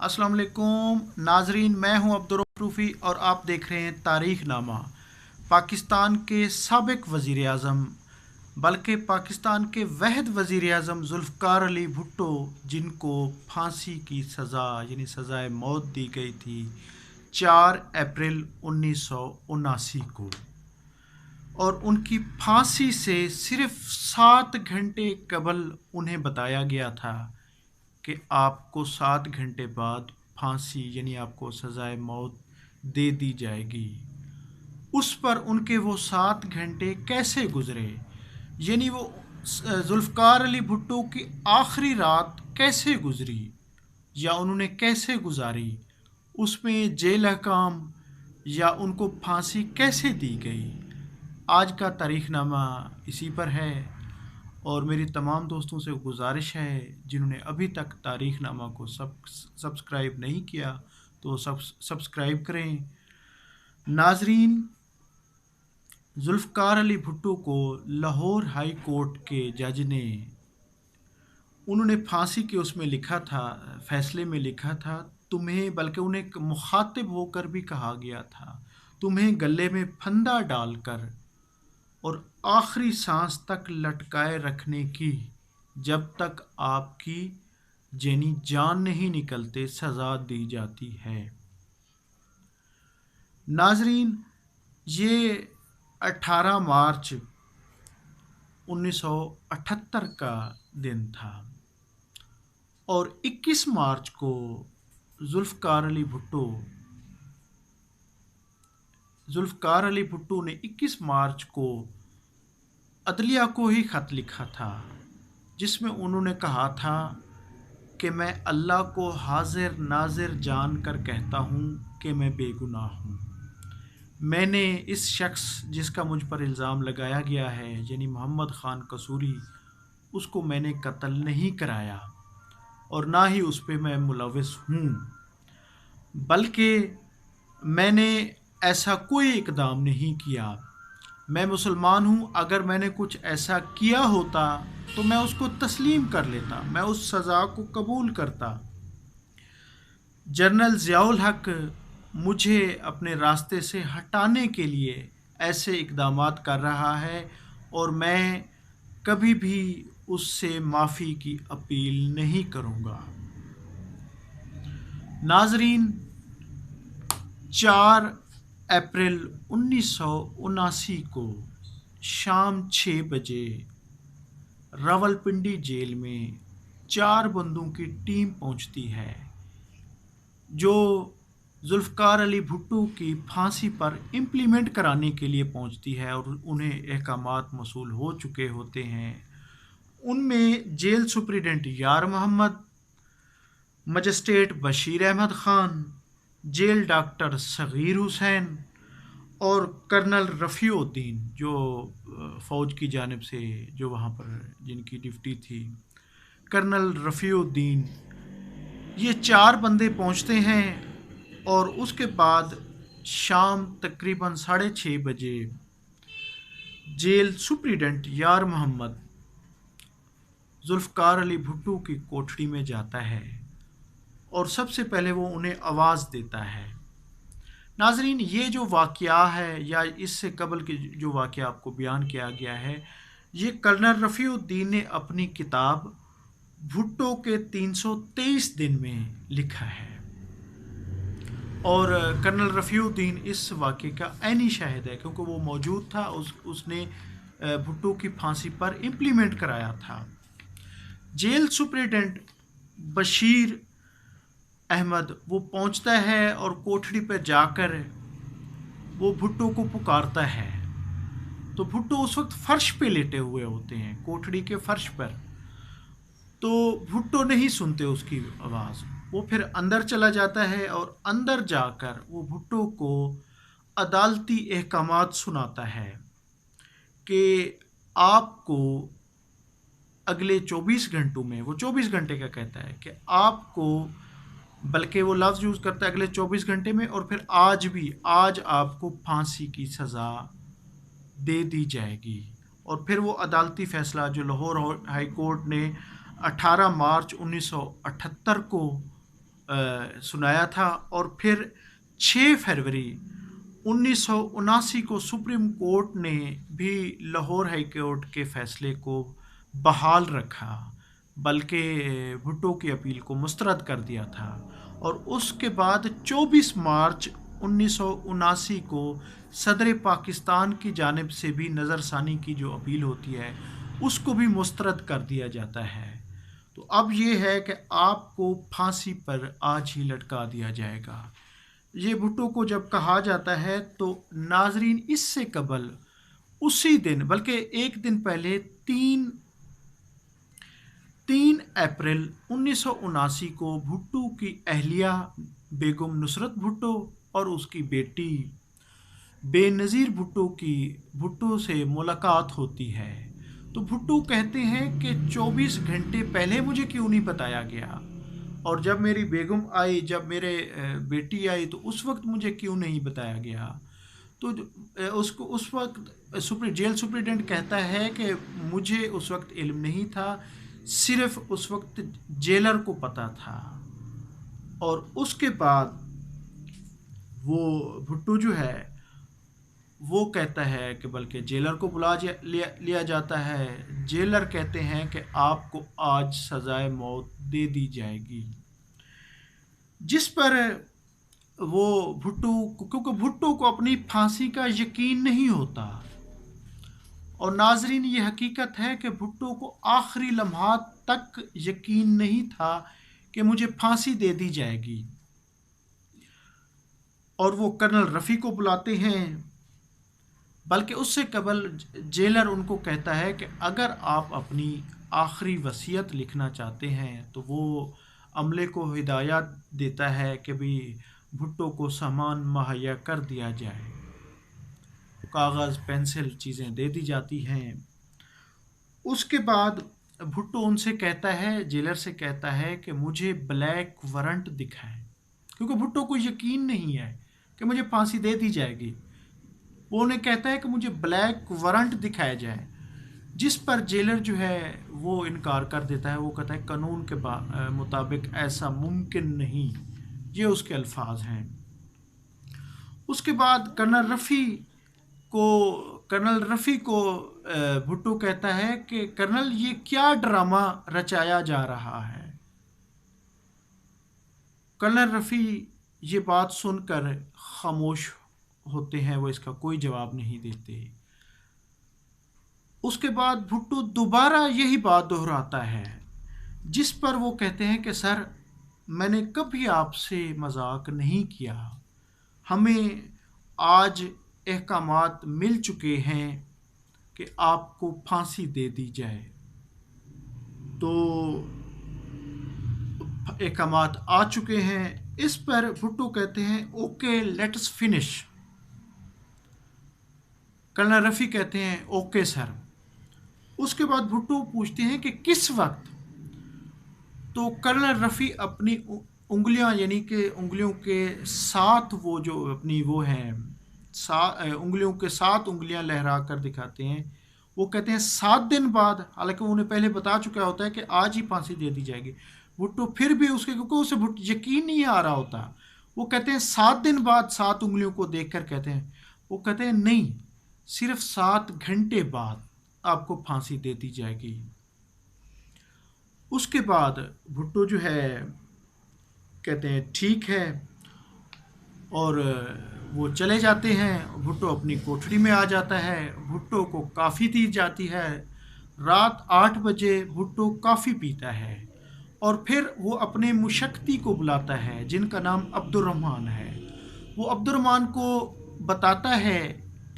अस्सलाम वालेकुम नाजरीन, मैं हूं अब्दुर्रऊफ़ और आप देख रहे हैं तारीख़ नामा। पाकिस्तान के साबिक़ वज़ीर आज़म बल्कि पाकिस्तान के वहद वज़ीर आज़म ज़ुल्फ़िकार अली भुट्टो, जिनको फांसी की सज़ा यानी सज़ाए मौत दी गई थी 4 अप्रैल 1979 को, और उनकी फांसी से सिर्फ 7 घंटे कबल उन्हें बताया गया था कि आपको 7 घंटे बाद फांसी यानी आपको सज़ाए मौत दे दी जाएगी। उस पर उनके वो 7 घंटे कैसे गुज़रे, यानी वो ज़ुल्फ़िकार अली भुट्टो की आखिरी रात कैसे गुज़री या उन्होंने कैसे गुजारी, उसमें जेल अहकाम या उनको फांसी कैसे दी गई। आज का तारीख़नामा इसी पर है, और मेरी तमाम दोस्तों से गुजारिश है जिन्होंने अभी तक तारीख़नामा को सब्सक्राइब नहीं किया तो सब्सक्राइब करें। नाजरीन, ज़ुल्फ़िकार अली भुट्टो को लाहौर हाई कोर्ट के जज ने उन्होंने फांसी के उसमें लिखा था, फ़ैसले में लिखा था, तुम्हें, बल्कि उन्हें मुखातिब होकर भी कहा गया था, तुम्हें गले में फंदा डालकर और आखिरी सांस तक लटकाए रखने की, जब तक आपकी यानी जान नहीं निकलते सज़ा दी जाती है। नाजरीन, ये 18 मार्च 1978 का दिन था और 21 मार्च को ज़ुल्फ़िकार अली भुट्टो ने 21 मार्च को अदलिया को ही ख़त लिखा था, जिसमें उन्होंने कहा था कि मैं अल्लाह को हाजिर नाजिर जान कर कहता हूँ कि मैं बेगुनाह हूँ। मैंने इस शख्स जिसका मुझ पर इल्ज़ाम लगाया गया है यानी मोहम्मद ख़ान कसूरी, उसको मैंने कत्ल नहीं कराया और ना ही उस पर मैं मुलव्विस हूँ, बल्कि मैंने ऐसा कोई इक़दाम नहीं किया। मैं मुसलमान हूँ, अगर मैंने कुछ ऐसा किया होता तो मैं उसको तस्लीम कर लेता, मैं उस सज़ा को कबूल करता। जनरल ज़ियाउल हक मुझे अपने रास्ते से हटाने के लिए ऐसे इक़दामात कर रहा है और मैं कभी भी उससे माफ़ी की अपील नहीं करूँगा। नाजरीन, 4 अप्रैल 1979 को शाम 6 बजे रावलपिंडी जेल में 4 बंदों की टीम पहुंचती है, जो ज़ुल्फ़िकार अली भुट्टो की फांसी पर इम्प्लीमेंट कराने के लिए पहुंचती है और उन्हें अहकामात मसूल हो चुके होते हैं। उनमें jail superintendent Yar Mohammad, magistrate Bashir Ahmed Khan, jail doctor Saghir Hussain और कर्नल रफ़ीउद्दीन, जो फ़ौज की जानिब से जो वहाँ पर जिनकी ड्यूटी थी, कर्नल रफ़ीउद्दीन, ये 4 बंदे पहुँचते हैं। और उसके बाद शाम तकरीबन 6:30 बजे जेल सुप्रिटेंडेंट यार मोहम्मद ज़ुल्फ़िकार अली भुट्टो की कोठरी में जाता है और सबसे पहले वो उन्हें आवाज़ देता है। नाजरीन, ये जो वाक़या है या इससे कबल के जो वाक़या आपको बयान किया गया है, ये कर्नल रफ़ीउद्दीन ने अपनी किताब भुट्टो के 323 दिन में लिखा है, और कर्नल रफ़ीउद्दीन इस वाक़े का ऐनी शाहिद है क्योंकि वो मौजूद था, उसने भुट्टो की फांसी पर इम्प्लीमेंट कराया था। जेल सुप्रिटेंडेंट बशीर अहमद वो पहुंचता है और कोठरी पर जाकर वो भुट्टो को पुकारता है, तो भुट्टो उस वक्त फ़र्श पे लेटे हुए होते हैं, कोठरी के फ़र्श पर, तो भुट्टो नहीं सुनते उसकी आवाज़। वो फिर अंदर चला जाता है और अंदर जाकर वो भुट्टो को अदालती अहकामात सुनाता है कि आपको अगले 24 घंटों में, वो 24 घंटे का कहता है कि आपको, बल्कि वो लफ्ज़ यूज़ करता है अगले 24 घंटे में, और फिर आज आपको फांसी की सज़ा दे दी जाएगी। और फिर वो अदालती फ़ैसला जो लाहौर हाई कोर्ट ने 18 मार्च 1978 को सुनाया था। और फिर 6 फरवरी 1979 को सुप्रीम कोर्ट ने भी लाहौर हाई कोर्ट के फैसले को बहाल रखा, बल्कि भुट्टो की अपील को मुस्तरद कर दिया था। और उसके बाद 24 मार्च 1979 को सदर पाकिस्तान की जानिब से भी नज़रसानी की जो अपील होती है उसको भी मुस्तरद कर दिया जाता है। तो अब ये है कि आपको फांसी पर आज ही लटका दिया जाएगा। ये भुट्टो को जब कहा जाता है तो नाजरीन इससे कबल उसी दिन बल्कि एक दिन पहले 3 अप्रैल 1979 को भुट्टो की अहलिया बेगम नुसरत भुट्टो और उसकी बेटी बेनज़ीर भुट्टो की भुट्टो से मुलाकात होती है। तो भुट्टो कहते हैं कि 24 घंटे पहले मुझे क्यों नहीं बताया गया, और जब मेरी बेगम आई, जब मेरे बेटी आई, तो उस वक्त मुझे क्यों नहीं बताया गया। तो उसको उस वक्त जेल सुप्रिटेंडेंट कहता है कि मुझे उस वक्त इल्म नहीं था, सिर्फ उस वक्त जेलर को पता था। और उसके बाद वो भुट्टो जो है वो कहता है कि बल्कि जेलर को बुला लिया जाता है। जेलर कहते हैं कि आपको आज सज़ाए मौत दे दी जाएगी, जिस पर वो भुट्टो, क्योंकि भुट्टो को अपनी फांसी का यकीन नहीं होता। और नाजरीन ये हकीकत है कि भुट्टो को आखिरी लम्हात तक यकीन नहीं था कि मुझे फांसी दे दी जाएगी। और वो कर्नल रफ़ी को बुलाते हैं, बल्कि उससे कबल जेलर उनको कहता है कि अगर आप अपनी आखिरी वसीयत लिखना चाहते हैं तो वो अमले को हिदायत देता है कि भी भुट्टो को सामान मुहैया कर दिया जाए। कागज़, पेंसिल, चीज़ें दे दी जाती हैं। उसके बाद भुट्टो उनसे कहता है, जेलर से कहता है कि मुझे ब्लैक वारंट दिखाएं, क्योंकि भुट्टो को यकीन नहीं है कि मुझे फांसी दे दी जाएगी। वो उन्हें कहता है कि मुझे ब्लैक वारंट दिखाया जाए, जिस पर जेलर जो है वो इनकार कर देता है। वो कहता है कानून के मुताबिक ऐसा मुमकिन नहीं, ये उसके अल्फाज हैं। उसके बाद कर्नल रफ़ी को भुट्टो कहता है कि कर्नल ये क्या ड्रामा रचाया जा रहा है। कर्नल रफ़ी ये बात सुनकर खामोश होते हैं, वो इसका कोई जवाब नहीं देते। उसके बाद भुट्टो दोबारा यही बात दोहराता है, जिस पर वो कहते हैं कि सर, मैंने कभी आपसे मजाक नहीं किया, हमें आज अहकामात मिल चुके हैं कि आपको फांसी दे दी जाए। तो अहकामात आ चुके हैं। इस पर भुट्टो कहते हैं okay let's finish. Colonel Rafi कहते हैं ओके सर। उसके बाद भुट्टो पूछते हैं कि किस वक्त। तो कर्नल रफ़ी अपनी उंगलियां, यानी कि उंगलियों के साथ वो जो अपनी वो हैं उंगलियों के 7 उंगलियां लहरा कर दिखाते हैं। वो कहते हैं 7 दिन बाद, हालांकि उन्हें पहले बता चुका होता है कि आज ही फांसी दे दी जाएगी। भुट्टो फिर भी उसके, क्योंकि उसे यकीन नहीं आ रहा होता, वो कहते हैं 7 दिन बाद 7 उंगलियों को देखकर कहते हैं, वो कहते हैं नहीं, सिर्फ 7 घंटे बाद आपको फांसी दे दी जाएगी। उसके बाद भुट्टो जो है कहते हैं ठीक है, और वो चले जाते हैं। भुट्टो अपनी कोठरी में आ जाता है। भुट्टो को काफ़ी दी जाती है। रात 8 बजे भुट्टो काफ़ी पीता है और फिर वो अपने मुशक्ति को बुलाता है, जिनका नाम अब्दुर्रहमान है। वो अब्दुर्रहमान को बताता है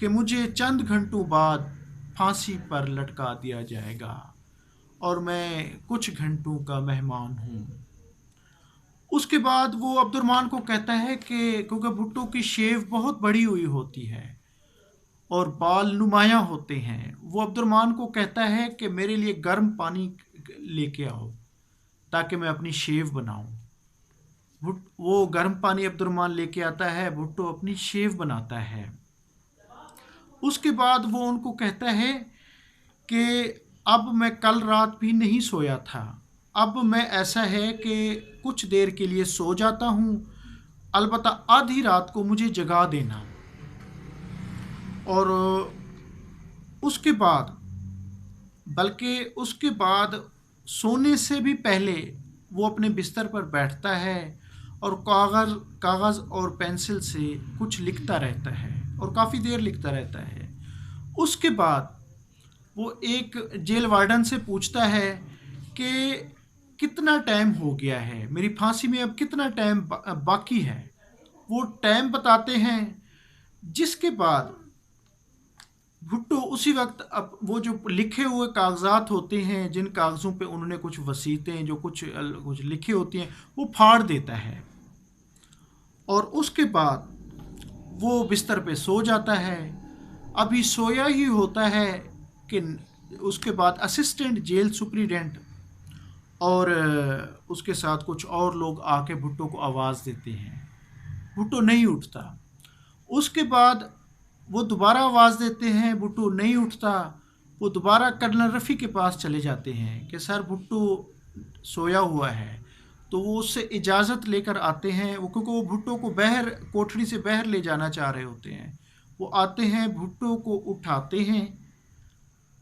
कि मुझे चंद घंटों बाद फांसी पर लटका दिया जाएगा और मैं कुछ घंटों का मेहमान हूँ। उसके बाद वो अब्दुर्रहमान को कहता है कि क्योंकि भुट्टो की शेव बहुत बड़ी हुई होती है और बाल नुमायाँ होते हैं, वो अब्दुर्रहमान को कहता है कि मेरे लिए गर्म पानी लेके आओ ताकि मैं अपनी शेव बनाऊं। वो गर्म पानी अब्दुर्रहमान लेके आता है, भुट्टो अपनी शेव बनाता है। उसके बाद वो उनको कहता है कि अब मैं कल रात भी नहीं सोया था, اب میں ایسا ہے کہ کچھ دیر کے لیے سو جاتا ہوں، البتہ آدھی رات کو مجھے جگا دینا، اور اس کے بعد، بلکہ اس کے بعد سونے سے بھی پہلے وہ اپنے بستر پر بیٹھتا ہے اور کاغذ اور پینسل سے کچھ لکھتا رہتا ہے، اور کافی دیر لکھتا رہتا ہے۔ اس کے بعد وہ ایک جیل وارڈن سے پوچھتا ہے کہ کتنا ٹائم ہو گیا ہے، میری پھانسی میں اب کتنا ٹائم باقی ہے۔ وہ ٹائم بتاتے ہیں، جس کے بعد بھٹو اسی وقت اب وہ جو لکھے ہوئے کاغذات ہوتے ہیں، جن کاغذوں پہ انہوں نے کچھ وصیتیں جو کچھ لکھی ہوتی ہیں، وہ پھاڑ دیتا ہے، اور اس کے بعد وہ بستر پہ سو جاتا ہے۔ ابھی سویا ہی ہوتا ہے کہ اس کے بعد اسسٹنٹ جیل سپریڈنٹ اور اس کے ساتھ کچھ اور لوگ آ کے بھٹو کو آواز دیتے ہیں۔ بھٹو نہیں اٹھتا۔ اس کے بعد وہ دوبارہ آواز دیتے ہیں، بھٹو نہیں اٹھتا۔ وہ دوبارہ کرنل رفیع کے پاس چلے جاتے ہیں کہ سر بھٹو سویا ہوا ہے، تو وہ اس سے اجازت لے کر آتے ہیں، کیونکہ وہ بھٹو کو کوٹھڑی سے باہر لے جانا چاہ رہے ہوتے ہیں۔ وہ آتے ہیں، بھٹو کو اٹھاتے ہیں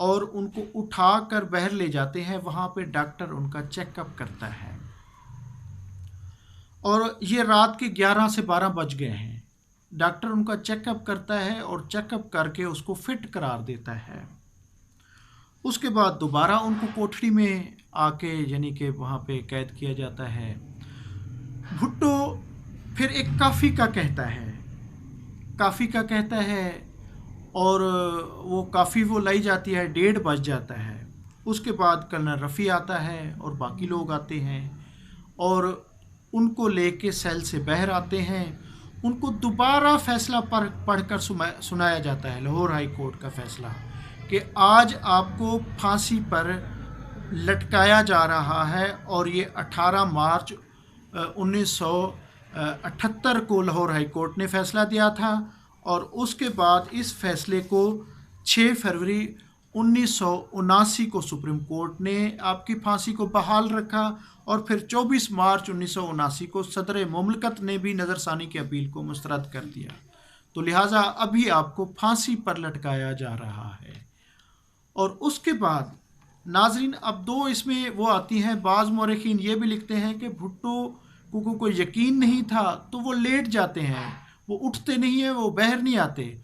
اور ان کو اٹھا کر باہر لے جاتے ہیں۔ وہاں پہ ڈاکٹر ان کا چیک اپ کرتا ہے، اور یہ رات کے 11 سے 12 بج گئے ہیں۔ ڈاکٹر ان کا چیک اپ کرتا ہے اور چیک اپ کر کے اس کو فٹ قرار دیتا ہے۔ اس کے بعد دوبارہ ان کو کوٹھڑی میں آ کے یعنی کہ وہاں پہ قید کیا جاتا ہے۔ بھٹو پھر ایک کافی کا کہتا ہے، اور وہ کافی وہ لائی جاتی ہے، 1:30 بج جاتا ہے۔ اس کے بعد کرنل رفیع آتا ہے اور باقی لوگ آتے ہیں، اور ان کو لے کے سیل سے باہر آتے ہیں۔ ان کو دوبارہ فیصلہ پڑھ کر سنایا جاتا ہے، لاہور ہائی کورٹ کا فیصلہ، کہ آج آپ کو پھانسی پر لٹکایا جا رہا ہے، اور یہ 18 مارچ 1978 کو لاہور ہائی کورٹ نے فیصلہ دیا تھا، اور اس کے بعد اس فیصلے کو 6 فروری 1979 کو سپریم کورٹ نے آپ کی پھانسی کو بحال رکھا، اور پھر 24 مارچ 1979 کو صدر مملکت نے بھی نظر ثانی کی اپیل کو مسترد کر دیا، تو لہٰذا ابھی آپ کو پھانسی پر لٹکایا جا رہا ہے۔ اور اس کے بعد ناظرین اب دو اس میں وہ آتی ہیں، بعض مورخین یہ بھی لکھتے ہیں کہ بھٹو کو کوئی یقین نہیں تھا تو وہ لیٹ جاتے ہیں، وہ اٹھتے نہیں ہیں، وہ باہر نہیں آتے،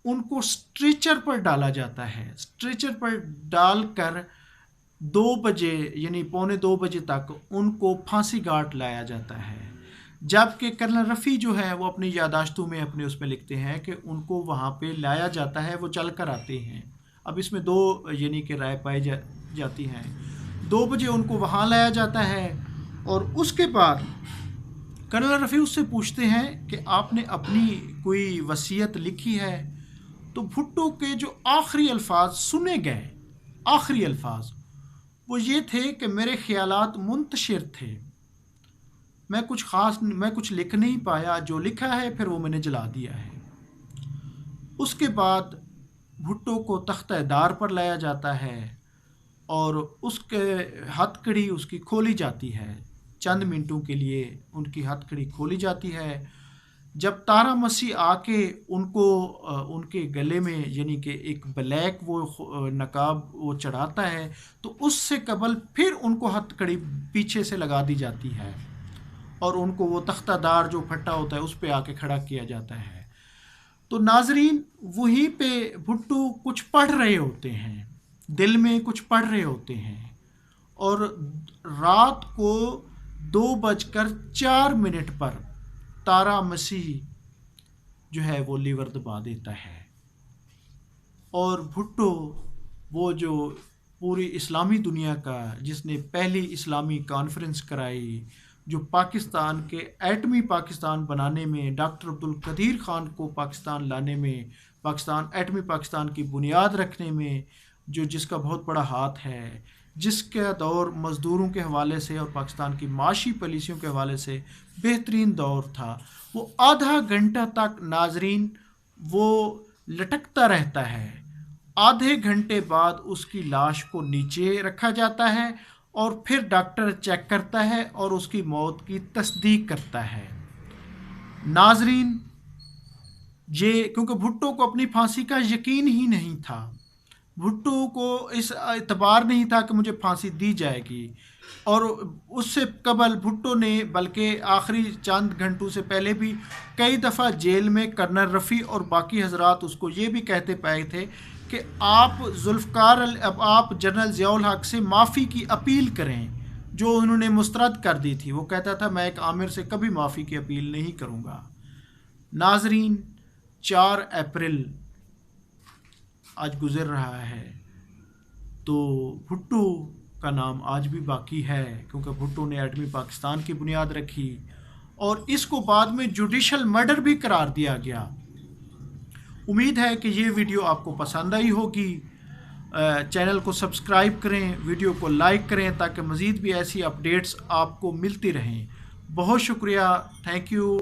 ان کو اسٹریچر پر ڈالا جاتا ہے۔ اسٹریچر پر ڈال کر 2 بجے یعنی 1:45 بجے تک ان کو پھانسی گھاٹ لایا جاتا ہے، جبکہ کرنل رفیع جو ہے وہ اپنی یادداشتوں میں اپنے اس میں لکھتے ہیں کہ ان کو وہاں پہ لایا جاتا ہے، وہ چل کر آتے ہیں۔ اب اس میں 2 یعنی کہ رائے پائی جاتی ہیں۔ 2 بجے ان کو وہاں لایا جاتا ہے، اور اس کے بعد کرنل رفیع اس سے پوچھتے ہیں کہ آپ نے اپنی کوئی وصیت لکھی ہے؟ تو بھٹو کے جو آخری الفاظ سنے گئے، آخری الفاظ وہ یہ تھے کہ میرے خیالات منتشر تھے، میں کچھ لکھ نہیں پایا، جو لکھا ہے پھر وہ میں نے جلا دیا ہے۔ اس کے بعد بھٹو کو تختہ دار پر لایا جاتا ہے، اور اس کے ہتھ کڑی اس کی کھولی جاتی ہے، چند منٹوں کے لیے ان کی ہتھ کڑی کھولی جاتی ہے۔ جب تارا مسیح آ کے ان کو ان کے گلے میں یعنی کہ ایک بلیک وہ نقاب وہ چڑھاتا ہے، تو اس سے قبل پھر ان کو ہتھ کڑی پیچھے سے لگا دی جاتی ہے، اور ان کو وہ تختہ دار جو پھٹا ہوتا ہے اس پہ آ کے کھڑا کیا جاتا ہے۔ تو ناظرین وہیں پہ بھٹو کچھ پڑھ رہے ہوتے ہیں، دل میں کچھ پڑھ رہے ہوتے ہیں، اور رات کو 2:04 پر تارا مسیح جو ہے وہ لیور دبا دیتا ہے، اور بھٹو وہ جو پوری اسلامی دنیا کا جس نے پہلی اسلامی کانفرنس کرائی، جو پاکستان کے ایٹمی پاکستان بنانے میں، ڈاکٹر عبدالقدیر خان کو پاکستان لانے میں، ایٹمی پاکستان کی بنیاد رکھنے میں جس کا بہت بڑا ہاتھ ہے، جس کا دور مزدوروں کے حوالے سے اور پاکستان کی معاشی پالیسیوں کے حوالے سے بہترین دور تھا، وہ آدھا گھنٹہ تک ناظرین وہ لٹکتا رہتا ہے۔ آدھے گھنٹے بعد اس کی لاش کو نیچے رکھا جاتا ہے، اور پھر ڈاکٹر چیک کرتا ہے اور اس کی موت کی تصدیق کرتا ہے۔ ناظرین، یہ کیونکہ بھٹو کو اپنی پھانسی کا یقین ہی نہیں تھا، بھٹو کو اس اعتبار نہیں تھا کہ مجھے پھانسی دی جائے گی، اور اس سے قبل بھٹو نے بلکہ آخری چند گھنٹوں سے پہلے بھی کئی دفعہ جیل میں کرنل رفیع اور باقی حضرات اس کو یہ بھی کہتے پائے تھے کہ آپ جنرل ضیاء الحق سے معافی کی اپیل کریں جو انہوں نے مسترد کر دی تھی۔ وہ کہتا تھا میں ایک آمر سے کبھی معافی کی اپیل نہیں کروں گا۔ ناظرین، 4 اپریل آج گزر رہا ہے، تو بھٹو کا نام آج بھی باقی ہے کیونکہ بھٹو نے ایٹمی پاکستان کی بنیاد رکھی اور اس کو بعد میں جوڈیشل مرڈر بھی قرار دیا گیا۔ امید ہے کہ یہ ویڈیو آپ کو پسند آئی ہوگی۔ چینل کو سبسکرائب کریں، ویڈیو کو لائک کریں تاکہ مزید بھی ایسی اپڈیٹس آپ کو ملتی رہیں۔ بہت شکریہ، تھینک یو۔